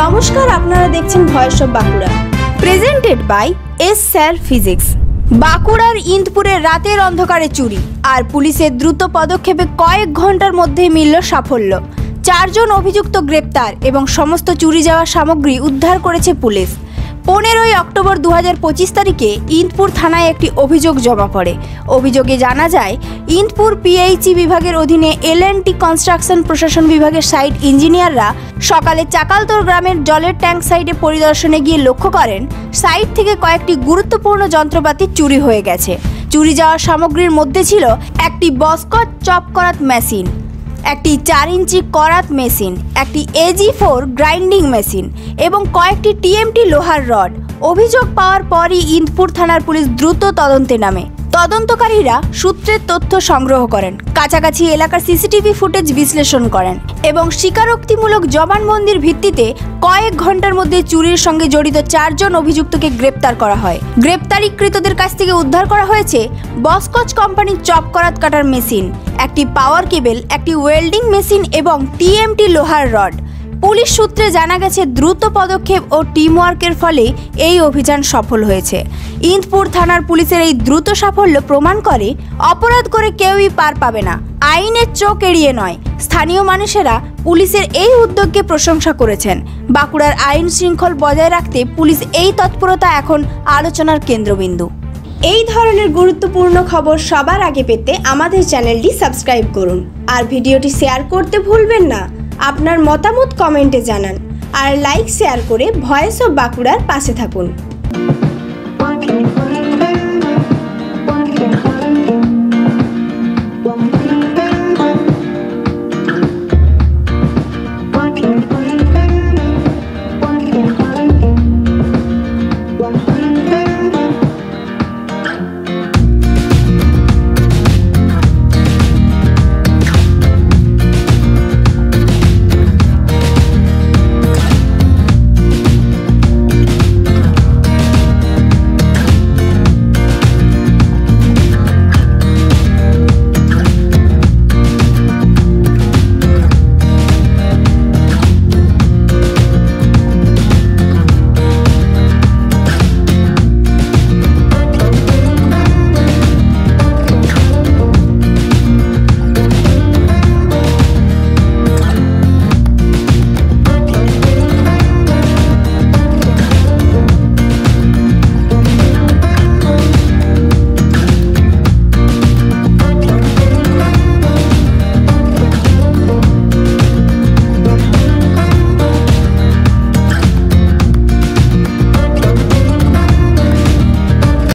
নমস্কার, আপনারা দেখছেন voice of Bankura, presented by S sir physics. বাঁকুড়ার ইন্দপুরে রাতের অন্ধকারে চুরি আর পুলিশের দ্রুত পদক্ষেপে কয়েক ঘন্টার মধ্যেই মিলল সাফল্য। 4 জন অভিযুক্ত গ্রেপ্তার এবং সমস্ত চুরি যাওয়া সামগ্রী উদ্ধার করেছে পুলিশ। 15ই অক্টোবর 2025 তারিখে ইন্দপুর থানায় একটি অভিযোগ জমা পড়ে। অভিযোগে জানা যায়, ইন্দপুর পিএইচই বিভাগের অধীনে এল&টি কনস্ট্রাকশন প্রশাসন বিভাগের সাইট ইঞ্জিনিয়াররা সকালে চাকালতোর গ্রামের জলের ট্যাঙ্ক সাইটে পরিদর্শনে গিয়ে লক্ষ্য করেন সাইট থেকে কয়েকটি গুরুত্বপূর্ণ যন্ত্রপাতি চুরি হয়ে গেছে। চুরি যাওয়া সামগ্রীর মধ্যে ছিল একটি বস্কচ চপ করাত মেশিন, একটি 4 ইঞ্চি করাত মেশিন, একটি AG4 গ্রাইন্ডিং মেশিন এবং কয়েকটি TMT লোহার রড। অভিযোগ পাওয়ার পরই ইন্দপুর থানার পুলিশ দ্রুত তদন্তে নামে। তদন্তকারীরা সূত্রের তথ্য সংগ্রহ করেন, কাছাকাছি এলাকার CCTV ফুটেজ বিশ্লেষণ করেন এবং স্বীকারোক্তিমূলক জবানবন্দির ভিত্তিতে কয়েক ঘন্টার মধ্যে চুরির সঙ্গে জড়িত 4 জন অভিযুক্তকে গ্রেপ্তার করা হয়। গ্রেপ্তারিকৃতদের কাছ থেকে উদ্ধার করা হয়েছে বস্কচ কোম্পানির চপ করাত কাটার মেশিন, একটি পাওয়ার কেবল, একটি ওয়েল্ডিং মেশিন এবং TMT লোহার রড। পুলিশ সূত্রে জানা গেছে, দ্রুত পদক্ষেপ ও টিমওয়ার্কের ফলে এই অভিযান সফল হয়েছে। ইন্দপুর থানার পুলিশের এই দ্রুত সাফল্য প্রমাণ করে, অপরাধ করে কেউই পার পাবে না, আইনের চোখ এড়িয়ে নয়। স্থানীয় মানুষেরা পুলিশের এই উদ্যোগকে প্রশংসা করেছেন। বাঁকুড়ার আইন শৃঙ্খল বজায় রাখতে পুলিশ এই তৎপরতা এখন আলোচনার কেন্দ্রবিন্দু। এই ধরনের গুরুত্বপূর্ণ খবর সবার আগে পেতে আমাদের চ্যানেলটি সাবস্ক্রাইব করুন আর ভিডিওটি শেয়ার করতে ভুলবেন না। আপনার মতামত কমেন্টে জানান আর লাইক শেয়ার করে ভয়েস অফ বাঁকুড়ার পাশে থাকুন।